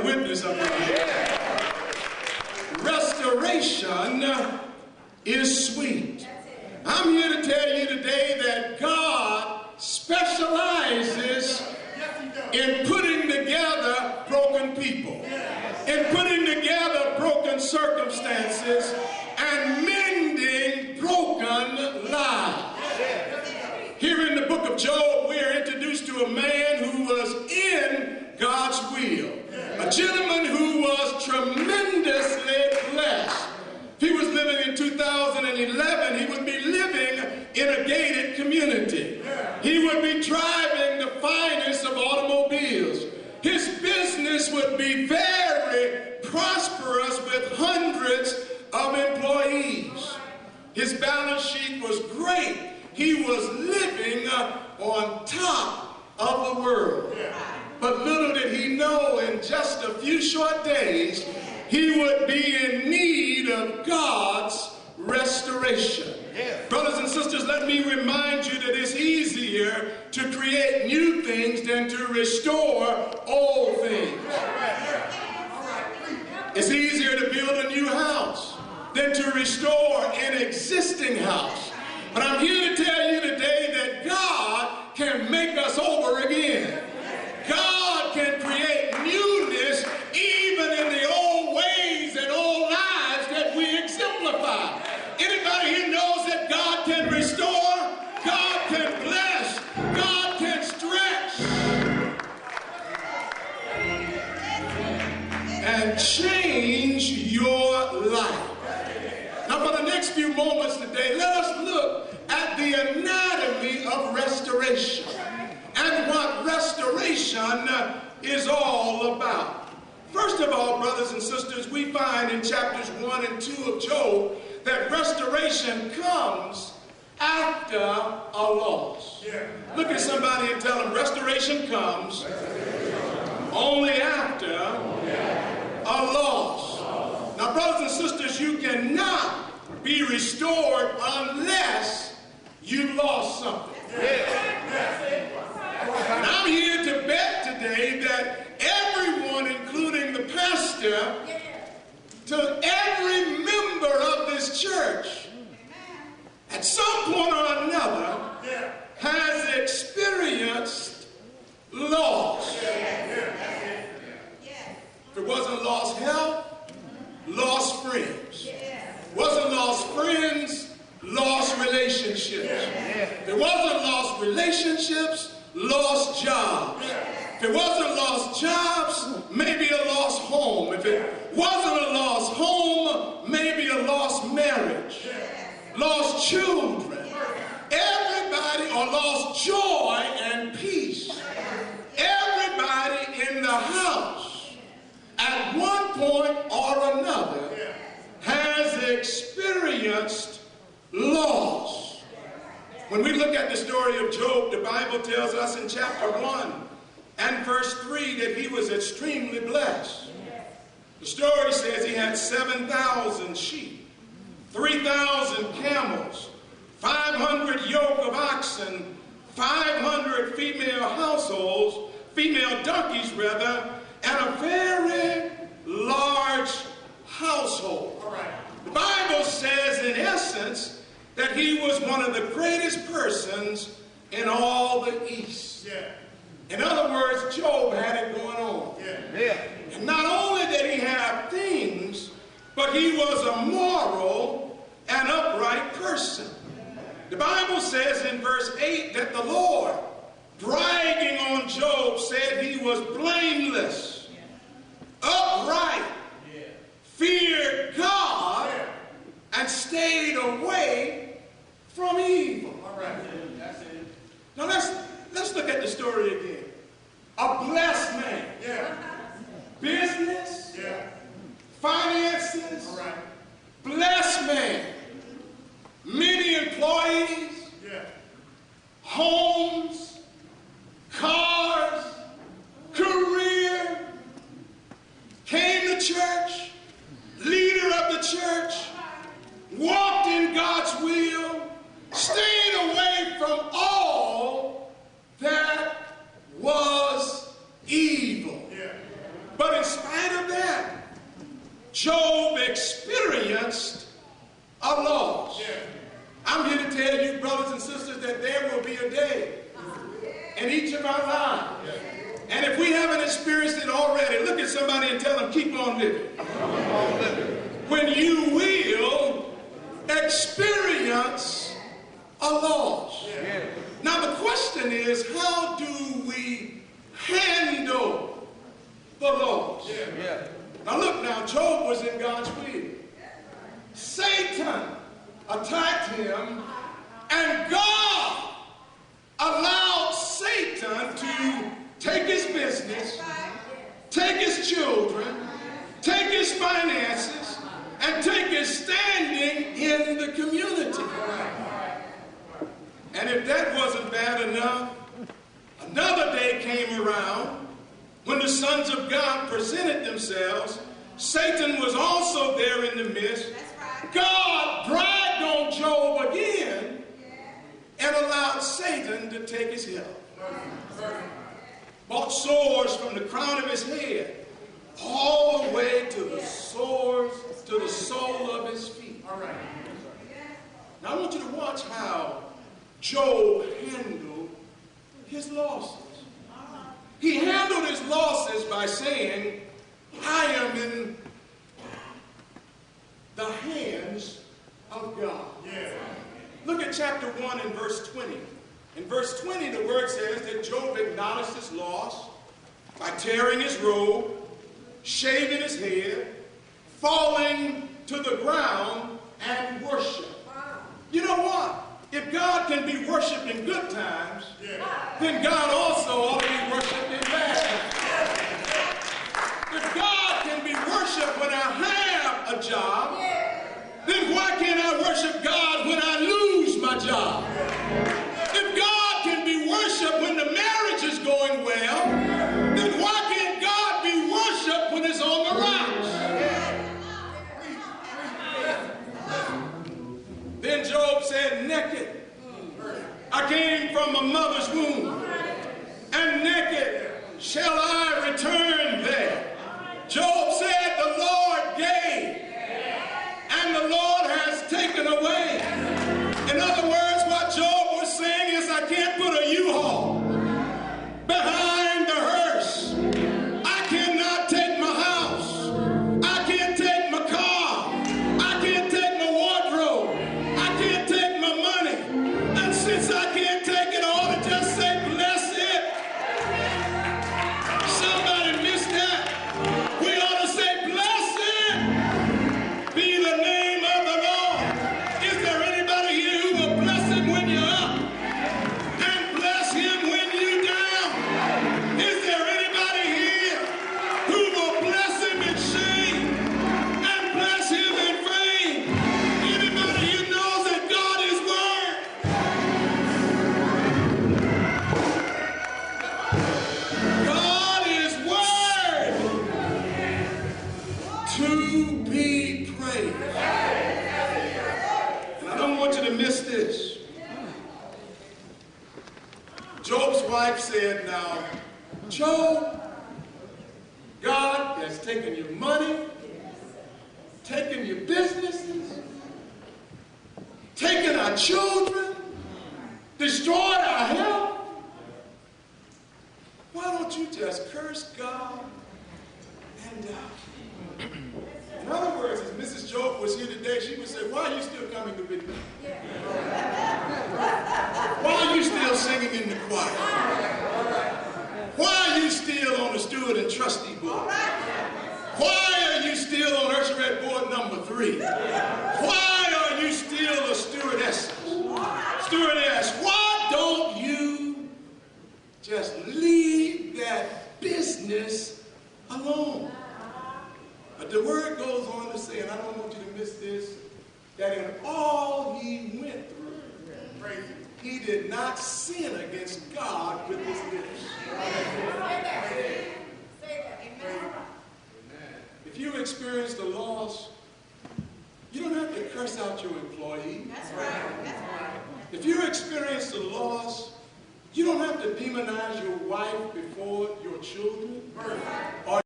witness up here. Restoration is sweet. I'm here to tell you today that God specializes in putting together broken people, in putting together broken circumstances, and mending broken lives. Here in the book of Job, we are introduced to a man who was in God's will, a gentleman who was tremendously blessed. If he was living in 2011, he would be living in a gated community. He would be driving the finest of automobiles. His business would be very prosperous with hundreds of employees. His balance sheet was great. He was living on top of the world. But little did he know, in just a few short days, he would be in need of God's restoration. Brothers and sisters, let me remind you that it's easier to create new things than to restore old things. It's easier to build a new house than to restore an existing house. But I'm here to tell you today that God can make us over again. God can create newness even in the old ways and old lives that we exemplify. Anybody here knows that God can restore, God can bless, God can stretch and change your life. Now for the next few moments today, let us look at the anatomy of restoration and what restoration is all about. First of all, brothers and sisters, we find in chapters 1 and 2 of Job that restoration comes after a loss. Look at somebody and tell them restoration comes only after a loss. Now, brothers and sisters, you cannot be restored unless you lost something. And I'm here to bet today that everyone, including the pastor, to every member of this church, at some point or another, has experienced loss. If it wasn't lost health, lost friends. Wasn't lost friends, lost relationships. If it wasn't lost relationships, lost jobs. If it wasn't lost jobs, maybe a lost home. If it wasn't a lost home, maybe a lost marriage. Lost children. Everybody, or lost joy and peace. Everybody in the house, at one point or another, has experienced loss. When we look at the story of Job, the Bible tells us in chapter 1 and verse 3 that he was extremely blessed. The story says he had 7,000 sheep, 3,000 camels, 500 yoke of oxen, 500 female donkeys rather, and a very large household. The Bible says, in essence, that he was one of the greatest persons in all the East. In other words, Job had it going on. And not only did he have things, but he was a moral and upright person. The Bible says in verse 8 that the Lord, bragging on Job, said he was blameless, upright, feared God, and stayed away from evil. Now let's look at the story again. A blessed man. Business, finances, blessed man. Many employees, homes, cars, career. Came to church, leader of the church, walked in God's will, stayed away from all that was evil. Job experienced a loss. I'm here to tell you, brothers and sisters, that there will be a day in each of our lives. And if we haven't experienced it already, look at somebody and tell them, keep on living. When you will experience a loss. Now the question is, how do we handle the loss? Now look now, Job was in God's will. Satan attacked him, and God allowed Satan to take his business, take his children, take his finances, and take his standing in the community. And if that wasn't bad enough, another day came around when the sons of God presented themselves. Satan was also there in the midst. God bragged on Job again and allowed Satan to take his health. Brought sores from the crown of his head all the way to the sores, to the sole of his feet. Now I want you to watch how Job handled his losses. He handled his losses by saying, I am in the hands of God. Look at chapter 1 and verse 20. In verse 20, the word says that Job acknowledged his loss by tearing his robe, shaving his head, falling to the ground, and worship. You know what? If God can be worshipped in good times, then God also ought to be worshipped in bad times. If God can be worshipped when I have a job, then why can't I worship God when I lose my job? If God can be worshipped when the marriage is going well, then why can't God be worshipped when it's on the rocks? Then Job said, naked I came from my mother's womb, and naked shall I return there. Job said, the Lord gave, and the Lord has taken away. In other words, what Job was saying is, I can't put a U-Haul behind the hearse. I cannot take my house. I can't take my car. I can't take my wardrobe. I can't take my money. And since I can't take it, I ought to just say, bless it. Somebody missed that. We ought to say, bless it. Be the name of the Lord. Is there anybody here who will bless him when you're up and bless him when you're down? Is there anybody here who will bless him in shame and bless him in fame? Anybody who knows that God is word? God is word to be praised. And I don't want you to miss this. Job's wife said, now, Job, God has taken your money, taken your businesses, taken our children, destroyed our health. Why don't you just curse God and die? In other words, if Mrs. Job was here today, she would say, why are you still coming to Bethel? Why are you still singing in the choir? Why are you still on the steward and trustee board? Why are you still on Usherette board number 3? Why are you still a stewardess? Stewardess, why don't you just leave that business alone? But the word goes on to say, and I don't want you to miss this, that in all he went through, he did not sin against God with his lips. If you experienced a loss, you don't have to curse out your employee. That's right. That's right. If you experienced a loss, you don't have to demonize your wife before your children. Or